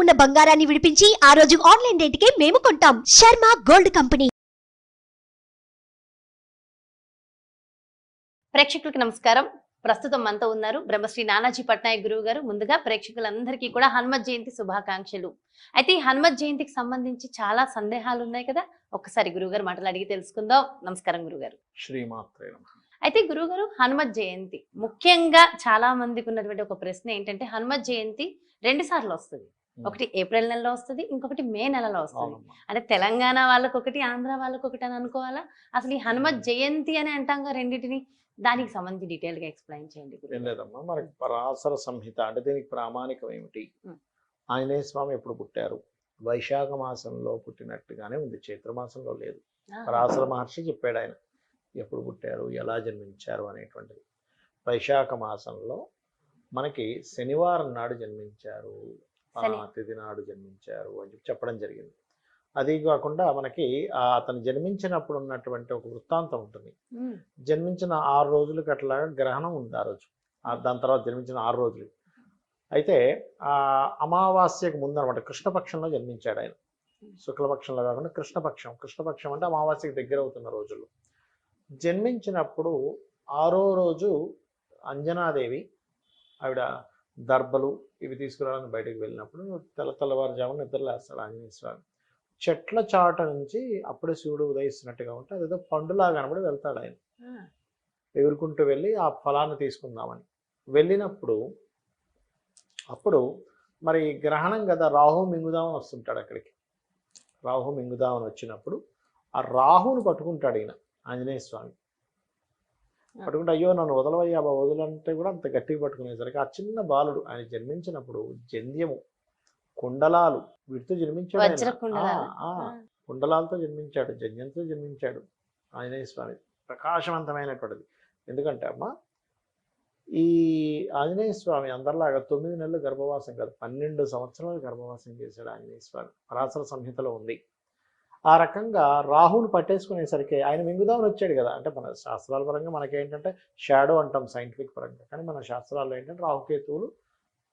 ఉన్న బంగారాన్ని విడిపించి ఆ రోజు ఆన్లైన్ రేటుకే మేము కొంటాం. Sharma gold company. ప్రేక్షకులకు నమస్కారం. ప్రస్తుతం మనతో ఉన్నారు బ్రహ్మశ్రీ నానాజీ పట్నాయక్ గురువు గారు. ముందుగా ప్రేక్షకులందరికీ కూడా హనుమత్ జయంతి శుభాకాంక్షలు. అయితే ఈ హనుమత్ జయంతికి సంబంధించి చాలా సందేహాలు ఉన్నాయి కదా, ఒక్కసారి గురువుగారు మాటలు అడిగి తెలుసుకుందాం. నమస్కారం గురుగారు. శ్రీమాత్రే నమః. అయితే గురువుగారు, హనుమత్ జయంతి ముఖ్యంగా చాలా మందికి ఉన్నటువంటి ఒక ప్రశ్న ఏంటంటే, హనుమత్ జయంతి 2 సార్లు వస్తుంది. ఒకటి ఏప్రిల్ నెలలో వస్తుంది, ఇంకొకటి మే నెలలో వస్తుంది. అవునమ్మా. అంటే తెలంగాణ వాళ్ళకి ఒకటి, ఆంధ్ర వాళ్ళకి ఒకటి అని అనుకోవాలా? అసలు ఈ హనుమత్ జయంతి అని అంటాం రెండింటిని, దానికి సంబంధించి డీటెయిల్ గా ఎక్స్ప్లెయిన్ చేయండి. ఏం లేదమ్మా, మనకి పరాశర సంహిత అంటే దీనికి ప్రామాణికం ఏమిటి? ఆంజనేయ స్వామి ఎప్పుడు పుట్టారు? వైశాఖ మాసంలో పుట్టినట్టుగానే ఉంది, చైత్ర మాసంలో లేదు. పరాశర మహర్షి చెప్పాడు ఆయన ఎప్పుడు పుట్టారు, ఎలా జన్మించారు అనేటువంటిది. వైశాఖ మాసంలో మనకి శనివారం నాడు జన్మించారు, తిథి నాడు జన్మించారు అని చెప్పడం జరిగింది. అది కాకుండా మనకి అతను జన్మించినప్పుడు ఉన్నటువంటి ఒక వృత్తాంతం ఉంటుంది. జన్మించిన 6 రోజులకి అట్లా గ్రహణం ఉంది ఆ రోజు, దాని తర్వాత జన్మించిన 6 రోజులు. అయితే అమావాస్యకు ముందు అనమాట, కృష్ణపక్షంలో జన్మించాడు ఆయన. శుక్లపక్షంలో కాకుండా కృష్ణపక్షం. కృష్ణపక్షం అంటే అమావాస్యకి దగ్గర అవుతున్న రోజులు. జన్మించినప్పుడు 6వ రోజు అంజనాదేవి ఆవిడ దర్భలు ఇవి తీసుకురావడానికి బయటకు వెళ్ళినప్పుడు తెల్లవారుజామున నిద్రలేస్తాడు ఆంజనేయ స్వామి. చెట్ల చాట నుంచి అప్పుడే శివుడు ఉదయిస్తున్నట్టుగా ఉంటే అదేదో పండులా కనబడి వెళ్తాడు ఆయన. ఎగురుకుంటూ వెళ్ళి ఆ ఫలాన్ని తీసుకుందామని వెళ్ళినప్పుడు అప్పుడు మరి గ్రహణం కదా, రాహు మింగుదామని వస్తుంటాడు అక్కడికి. రాహు మింగుదామని వచ్చినప్పుడు ఆ రాహుని పట్టుకుంటాడు ఈయన ఆంజనేయ స్వామి. పట్టుకుంటే అయ్యో నన్ను వదలవయ్యా వదలంటే కూడా అంత గట్టిగా పట్టుకునేసరికి ఆ చిన్న బాలుడు, ఆయన జన్మించినప్పుడు జంధ్యము, కుండలాలు వీటితో జన్మించాడు. కుండలాలతో జన్మించాడు, జంధ్యంతో జన్మించాడు ఆంజనేయ స్వామి. ప్రకాశవంతమైనటువంటిది. ఎందుకంటే అమ్మా, ఈ ఆంజనేయ స్వామి అందరిలాగా 9 నెలలు గర్భవాసం కాదు, 12 సంవత్సరాలు గర్భవాసం చేశాడు ఆంజనేయ స్వామి. పరాశర సంహితలో ఉంది. ఆ రకంగా రాహుని పట్టేసుకునేసరికి ఆయన మింగుదామని వచ్చాడు కదా. అంటే మన శాస్త్రాల పరంగా మనకేంటంటే షాడో అంటాం సైంటిఫిక్ పరంగా, కానీ మన శాస్త్రాల్లో ఏంటంటే రాహుకేతువులు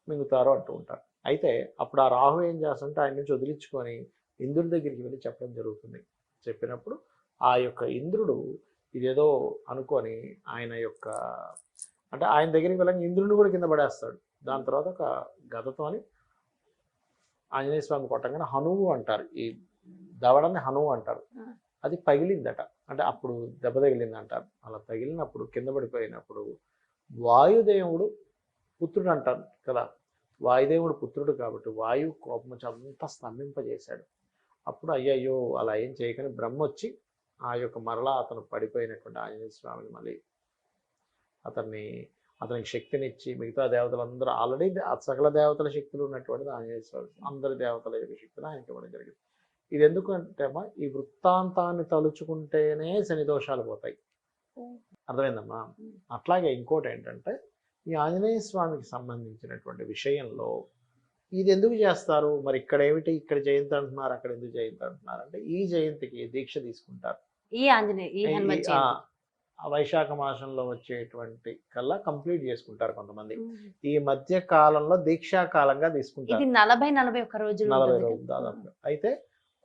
మింగుతారు అంటూ ఉంటారు. అయితే అప్పుడు ఆ రాహు ఏం చేస్తుంటే ఆయన నుంచి వదిలించుకొని ఇంద్రుడి దగ్గరికి వెళ్ళి చెప్పడం జరుగుతుంది. చెప్పినప్పుడు ఆ యొక్క ఇంద్రుడు ఇదేదో అనుకొని ఆయన యొక్క అంటే ఆయన దగ్గరికి వెళ్ళి ఇంద్రుడిని కూడా కింద పడేస్తాడు. దాని తర్వాత ఒక గదతోని ఆంజనేయ స్వామి కొట్టగానే హనువు అంటారు, ఈ దవడని హనువు అంటారు. అది పగిలిందట, అంటే అప్పుడు దెబ్బ తగిలింది అంటారు. అలా తగిలినప్పుడు కింద పడిపోయినప్పుడు వాయుదేవుడు పుత్రుడు అంటారు కదా, వాయుదేవుడు పుత్రుడు కాబట్టి వాయువు కోపం వచ్చి అంతా స్తంభింపజేశాడు. అప్పుడు అయ్యయ్యో అలా ఏం చేయకని బ్రహ్మ వచ్చి ఆ యొక్క మరలా అతను పడిపోయినటువంటి ఆంజనేయ స్వామిని మళ్ళీ అతనికి శక్తినిచ్చి, మిగతా దేవతలందరూ ఆల్రెడీ సకల దేవతల శక్తులు ఉన్నటువంటిది ఆంజనేయ స్వామి, అందరి దేవతల యొక్క శక్తిని ఆయనకి ఇవ్వడం జరిగింది. ఇది ఎందుకంటే అమ్మా, ఈ వృత్తాంతాన్ని తలుచుకుంటేనే శని దోషాలు పోతాయి. అర్థమైందమ్మా? అట్లాగే ఇంకోటి ఏంటంటే, ఈ ఆంజనేయ స్వామికి సంబంధించినటువంటి విషయంలో ఇది ఎందుకు చేస్తారు మరి, ఇక్కడ ఏమిటి ఇక్కడ జయంతి అంటున్నారు, అక్కడ ఎందుకు జయంతి అంటున్నారు అంటే, ఈ జయంతికి దీక్ష తీసుకుంటారు. వైశాఖ మాసంలో వచ్చేటువంటి కల్లా కంప్లీట్ చేసుకుంటారు కొంతమంది. ఈ మధ్య కాలంలో దీక్షా కాలంగా తీసుకుంటారు, 40-41 రోజులు దాదాపు. అయితే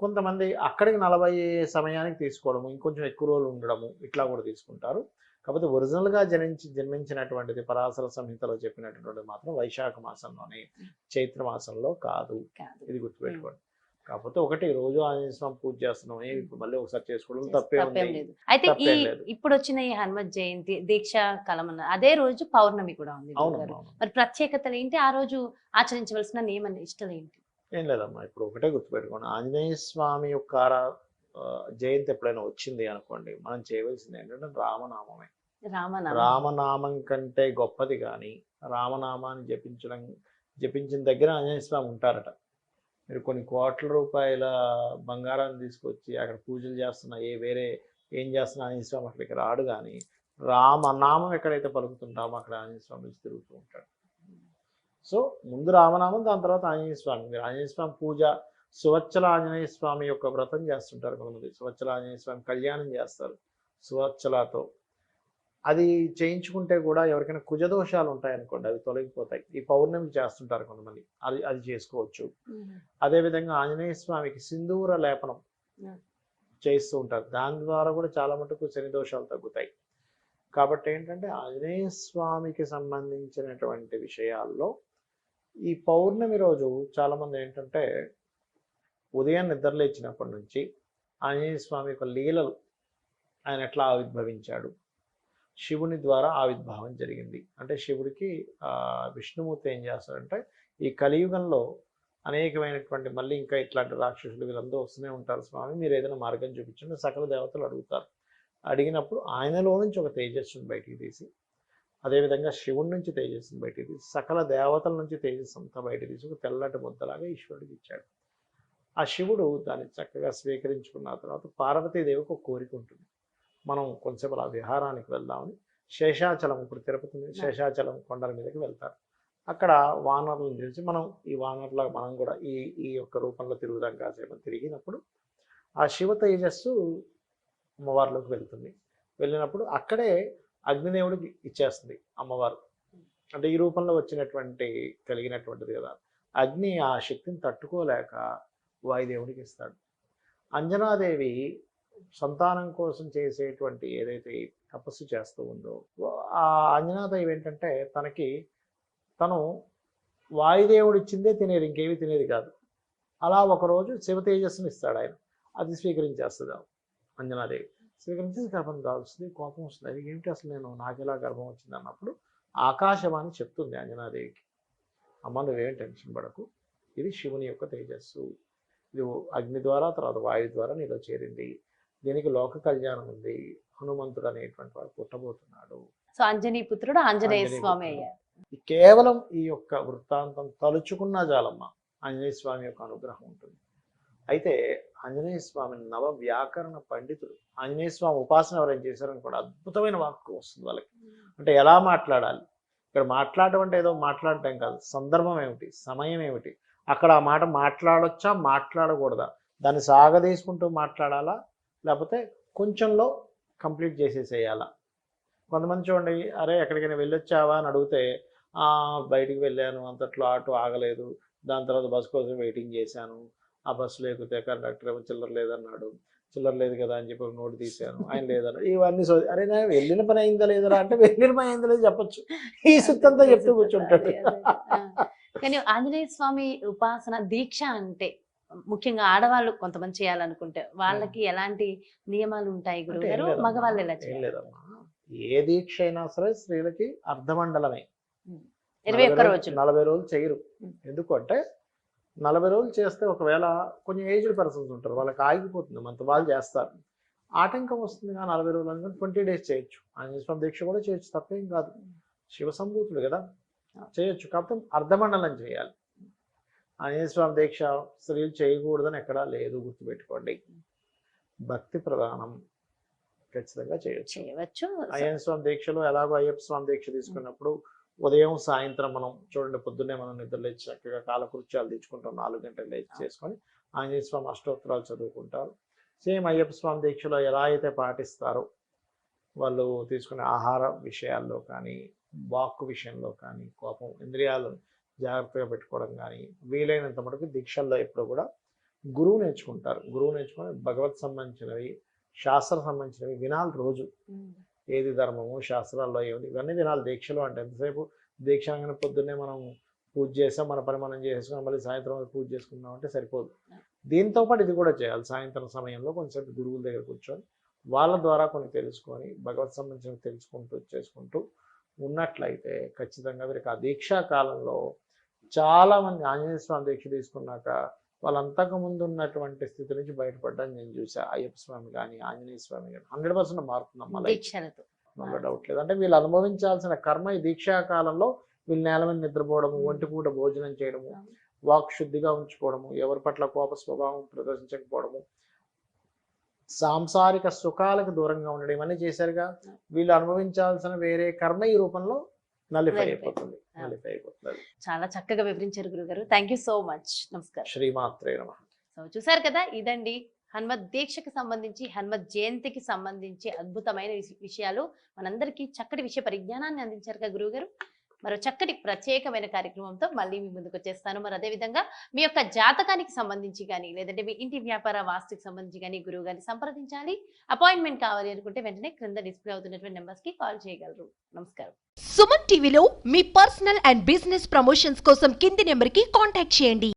కొంతమంది అక్కడికి 40 సమయానికి తీసుకోవడము, ఇంకొంచెం ఎక్కువ రోజులు ఉండడము, ఇట్లా కూడా తీసుకుంటారు. కాకపోతే ఒరిజినల్గా జన్మించినటువంటిది పరాశర సంహితలో చెప్పినటువంటిది మాత్రం వైశాఖ మాసంలోనే, చైత్ర మాసంలో కాదు. ఇది గుర్తుపెట్టుకోండి. కాకపోతే ఒకటి రోజు ఆంజనేయ స్వామి పూజ చేస్తున్నాం, ఇప్పుడు మళ్ళీ ఒకసారి చేసుకోవడం తప్పే లేదు. అయితే ఇప్పుడు వచ్చిన ఈ హనుమత్ జయంతి దీక్షా కాలం అదే రోజు పౌర్ణమి కూడా ఉంది. మరి ప్రత్యేకతలు ఏంటి, ఆ రోజు ఆచరించవలసిన నియమ నిష్టలు ఏంటి? ఏం లేదమ్మా, ఇప్పుడు ఒకటే గుర్తుపెట్టుకోండి, ఆంజనేయ స్వామి యొక్క జయంతి ఎప్పుడైనా వచ్చింది అనుకోండి, మనం చేయవలసింది ఏంటంటే రామనామమే. రామనామం కంటే గొప్పది కానీ రామనామాన్ని జపించిన దగ్గర ఆంజనేయ స్వామి ఉంటారట. మీరు కొన్ని కోట్ల రూపాయల బంగారాన్ని తీసుకొచ్చి అక్కడ పూజలు చేస్తున్నా, వేరే ఏం చేస్తున్నా ఆంజనేయ స్వామి అక్కడికి రాడు. కానీ రామనామం ఎక్కడైతే పలుకుతుంటామో అక్కడ ఆంజనేయ స్వామి తిరుగుతూ ఉంటాడు. సో ముందు రామనామం, దాని తర్వాత ఆంజనేయ స్వామి. మీరు ఆంజనేయ స్వామి పూజ, సువచ్చల ఆంజనేయ స్వామి యొక్క వ్రతం చేస్తుంటారు కొంతమంది. సువచ్చల ఆంజనేయ స్వామి కళ్యాణం చేస్తారు సువచ్చలతో. అది చేయించుకుంటే కూడా ఎవరికైనా కుజదోషాలు ఉంటాయనుకోండి, అవి తొలగిపోతాయి. ఈ పౌర్ణమికి చేస్తుంటారు కొంతమంది, అది అది చేసుకోవచ్చు. అదేవిధంగా ఆంజనేయ స్వామికి సింధూర లేపనం చేస్తూ ఉంటారు, దాని ద్వారా కూడా చాలా మటుకు శని దోషాలు తగ్గుతాయి. కాబట్టి ఏంటంటే ఆంజనేయ స్వామికి సంబంధించినటువంటి విషయాల్లో ఈ పౌర్ణమి రోజు చాలామంది ఏంటంటే ఉదయం నిద్రలేచినప్పటి నుంచి ఆంజనేయ స్వామి యొక్క లీలలు, ఆయన ఎట్లా ఆవిర్భవించాడు, శివుని ద్వారా ఆవిర్భావం జరిగింది. అంటే శివుడికి విష్ణుమూర్తి ఏం చేస్తారంటే ఈ కలియుగంలో అనేకమైనటువంటి మళ్ళీ ఇంకా ఇట్లాంటి రాక్షసులు వీళ్ళందరూ వస్తూనే ఉంటారు, స్వామి మీరు ఏదైనా మార్గం చూపించండి సకల దేవతలు అడుగుతారు. అడిగినప్పుడు ఆయనలో నుంచి ఒక తేజస్సును బయటికి తీసి, అదేవిధంగా శివుడి నుంచి తేజస్సును బయటికి తీసి, సకల దేవతల నుంచి తేజస్సు అంతా బయటికి తీసి ఒక తెల్లటి ముద్దలాగా ఈశ్వరుడికి ఇచ్చాడు. ఆ శివుడు దాన్ని చక్కగా స్వీకరించుకున్న తర్వాత పార్వతీదేవికి ఒక కోరిక ఉంటుంది, మనం కొంచెం అలా విహారానికి వెళ్దామని శేషాచలం, ఇప్పుడు తిరుపతి నుంచి శేషాచలం కొండల మీదకి వెళ్తారు. అక్కడ వానరులను తెలిసి మనం ఈ వానరుల మనం కూడా ఈ యొక్క రూపంలో తిరుగుదాం కాసేపు తిరిగినప్పుడు ఆ శివ తేజస్సు అమ్మవారిలోకి వెళ్తుంది. వెళ్ళినప్పుడు అక్కడే అగ్నిదేవుడికి ఇచ్చేస్తుంది అమ్మవారు. అంటే ఈ రూపంలో వచ్చినటువంటి కలిగినటువంటిది కదా, అగ్ని ఆ శక్తిని తట్టుకోలేక వాయుదేవుడికి ఇస్తాడు. అంజనాదేవి సంతానం కోసం చేసేటువంటి ఏదైతే తపస్సు చేస్తూ ఉందో, ఆ అంజనాదేవి ఏంటంటే తను వాయుదేవుడు ఇచ్చిందే తినేది, ఇంకేమీ తినేది కాదు. అలా ఒకరోజు శివ తేజస్సుని ఇస్తాడు ఆయన, అది స్వీకరించేస్తుంది అంజనాదేవి. స్వీకరించేసి గర్భం కాల్స్తుంది, కోపం వస్తుంది, అది ఏమిటి అసలు నాకెలా గర్భం వచ్చింది అన్నప్పుడు ఆకాశవాణి చెప్తుంది అంజనాదేవికి, అమ్మ నువ్వేం టెన్షన్ పడకు, ఇది శివుని యొక్క తేజస్సు, ఇది అగ్ని ద్వారా తర్వాత వాయు ద్వారా నీలో చేరింది, దీనికి లోక కళ్యాణం ఉంది, హనుమంతుడు అనేటువంటి వాడు పుట్టబోతున్నాడు. సో అంజనీ పుత్రుడు ఆంజనేయ స్వామి అయ్యారు. కేవలం ఈ యొక్క వృత్తాంతం తలుచుకున్నా చాలమ్మ ఆంజనేయ స్వామి యొక్క అనుగ్రహం ఉంటుంది. అయితే ఆంజనేయ స్వామి నవ వ్యాకరణ పండితుడు. ఆంజనేయ స్వామి ఉపాసన ఎవరైనా చేశారని కూడా అద్భుతమైన వాక్కు వస్తుంది వాళ్ళకి. అంటే ఎలా మాట్లాడాలి, ఇక్కడ మాట్లాడటం అంటే ఏదో మాట్లాడటం కాదు, సందర్భం ఏమిటి, సమయం ఏమిటి, అక్కడ ఆ మాట మాట్లాడొచ్చా మాట్లాడకూడదా, దాన్ని సాగదీసుకుంటూ మాట్లాడాలా లేకపోతే కొంచెంలో కంప్లీట్ చేసేసేయాలా. కొంతమంది చూడండి, అరే ఎక్కడికైనా వెళ్ళొచ్చావా అని అడిగితే బయటికి వెళ్ళాను, అంతట్లో ఆటో ఆగలేదు, దాని తర్వాత బస్సు కోసం వెయిటింగ్ చేశాను, ఆ బస్సులో ఎక్కితే కండక్టర్ ఏమో చిల్లర లేదన్నాడు, చిల్లర లేదు కదా అని చెప్పి నోటు తీశాను, ఆయన లేదన్నాడు, ఇవన్నీ అరే నా వెళ్ళిన పని అయిందా లేదరా అంటే వెళ్ళిన పని అయిందా లేదు చెప్పచ్చు, ఈ సుత్తంతా చెప్తూ కూర్చుంటాడు. కానీ ఆంజనేయ స్వామి ఉపాసన దీక్ష అంటే ముఖ్యంగా ఆడవాళ్ళు కొంతమంది చేయాలనుకుంటే వాళ్ళకి ఎలాంటి నియమాలు ఉంటాయి గురుగారు, మగవాళ్ళు ఎలా చేయాలి? ఏ దీక్ష అయినా సరే స్త్రీలకి అర్ధమండలమే, 21 రోజులు 40 రోజులు చేయరు. ఎందుకంటే 40 రోజులు చేస్తే ఒకవేళ కొంచెం ఏజ్డ్ పర్సన్స్ ఉంటారు, వాళ్ళకి ఆగిపోతుంది, మనతో వాళ్ళు చేస్తారు, ఆటంకం వస్తుంది. 40 రోజులు అనుకుని 20 days చేయొచ్చు. ఆంజనేయ స్వామి దీక్ష కూడా చేయొచ్చు, తప్పేం కాదు, శివ సంభూతుడు కదా, చేయొచ్చు. కాకపోతే అర్ధమండలం చేయాలి. ఆంజనేయ స్వామి దీక్ష స్త్రీలు చేయకూడదని ఎక్కడా లేదు, గుర్తుపెట్టుకోండి. భక్తి ప్రధానం, ఖచ్చితంగా చేయొచ్చు. అయ్యప్ప స్వామి దీక్షలో ఎలాగో అయ్యప్ప స్వామి దీక్ష తీసుకున్నప్పుడు ఉదయం సాయంత్రం మనం చూడండి, పొద్దున్నే మనం నిద్రలేచి చక్కగా కాలకృత్యాలు తెచ్చుకుంటాం, 4 గంటలు లేచి చేసుకొని ఆంజనేయ స్వామి అష్టోత్తరాలు చదువుకుంటారు. సేమ్ అయ్యప్ప స్వామి దీక్షలో ఎలా అయితే పాటిస్తారో వాళ్ళు తీసుకునే ఆహార విషయాల్లో కానీ, వాక్కు విషయంలో కానీ, కోపం ఇంద్రియాలను జాగ్రత్తగా పెట్టుకోవడం కానీ, వీలైనంత మటుకు దీక్షల్లో ఎప్పుడు కూడా గురువు నేర్చుకుంటారు. గురువు నేర్చుకొని భగవత్ సంబంధించినవి, శాస్త్ర సంబంధించినవి వినాలి. రోజు ఏది ధర్మము, శాస్త్రాల్లో ఏమిటి, ఇవన్నీ వినాలి దీక్షలో. అంటే ఎంతసేపు దీక్ష అనగానే పొద్దున్నే మనం పూజ చేసాం, మన పని మనం చేసుకున్నాం, మళ్ళీ సాయంత్రం పూజ చేసుకున్నాం అంటే సరిపోదు. దీంతో పాటు ఇది కూడా చేయాలి. సాయంత్రం సమయంలో కొంచెం గురువుల దగ్గర కూర్చొని వాళ్ళ ద్వారా కొన్ని తెలుసుకొని భగవత్ సంబంధించినవి తెలుసుకుంటూ చేసుకుంటూ ఉన్నట్లయితే ఖచ్చితంగా వీరికి ఆ దీక్షా కాలంలో చాలామంది ఆంజనేయ స్వామి దీక్ష తీసుకున్నాక వాళ్ళు అంతకుముందు ఉన్నటువంటి స్థితి నుంచి బయటపడ్డాన్ని నేను చూసా. అయ్యప్ప స్వామి కానీ ఆంజనేయ స్వామి కానీ 100% మారుతుందమ్మా, డౌట్ లేదు. అంటే వీళ్ళు అనుభవించాల్సిన కర్మ ఈ దీక్షా కాలంలో వీళ్ళు నేల మీద నిద్రపోవడము, ఒంటిపూట భోజనం చేయడము, వాక్ శుద్ధిగా ఉంచుకోవడము, ఎవరి పట్ల కోప స్వభావం ప్రదర్శించకపోవడము, సాంసారిక సుఖాలకు దూరంగా ఉండడం, ఇవన్నీ చేశారుగా. వీళ్ళు అనుభవించాల్సిన వేరే కర్మ ఈ రూపంలో నలిఫై అయిపోతుంది. చాలా చక్కగా వివరించారు గురుగారు. Thank you so much. నమస్కారం. శ్రీమాత్రే నమః. సో చూసారు కదా, ఇదండి హనుమత్ దీక్షకు సంబంధించి హనుమత్ జయంతికి సంబంధించి అద్భుతమైన విషయాలు మనందరికీ చక్కటి విషయ పరిజ్ఞానాన్ని అందించారు కదా గురువు గారు. మరో చక్కటి ప్రత్యేకమైన కార్యక్రమంతో మళ్ళీ మీ ముందుకు వచ్చేస్తాను. మరి అదేవిధంగా మీ యొక్క జాతకానికి సంబంధించి కానీ లేదంటే మీ ఇంటి వ్యాపార వాస్తుకి సంబంధించి కానీ గురువు గారిని సంప్రదించాలి, అపాయింట్మెంట్ కావాలి అనుకుంటే వెంటనే క్రింద డిస్ప్లే అవుతున్నటువంటి నెంబర్స్ కి కాల్ చేయగలరు. నమస్కారం. సుమన్ టీవీలో మీ పర్సనల్ అండ్ బిజినెస్ ప్రమోషన్స్ కోసం కింది నెంబర్ కి కాంటాక్ట్ చేయండి.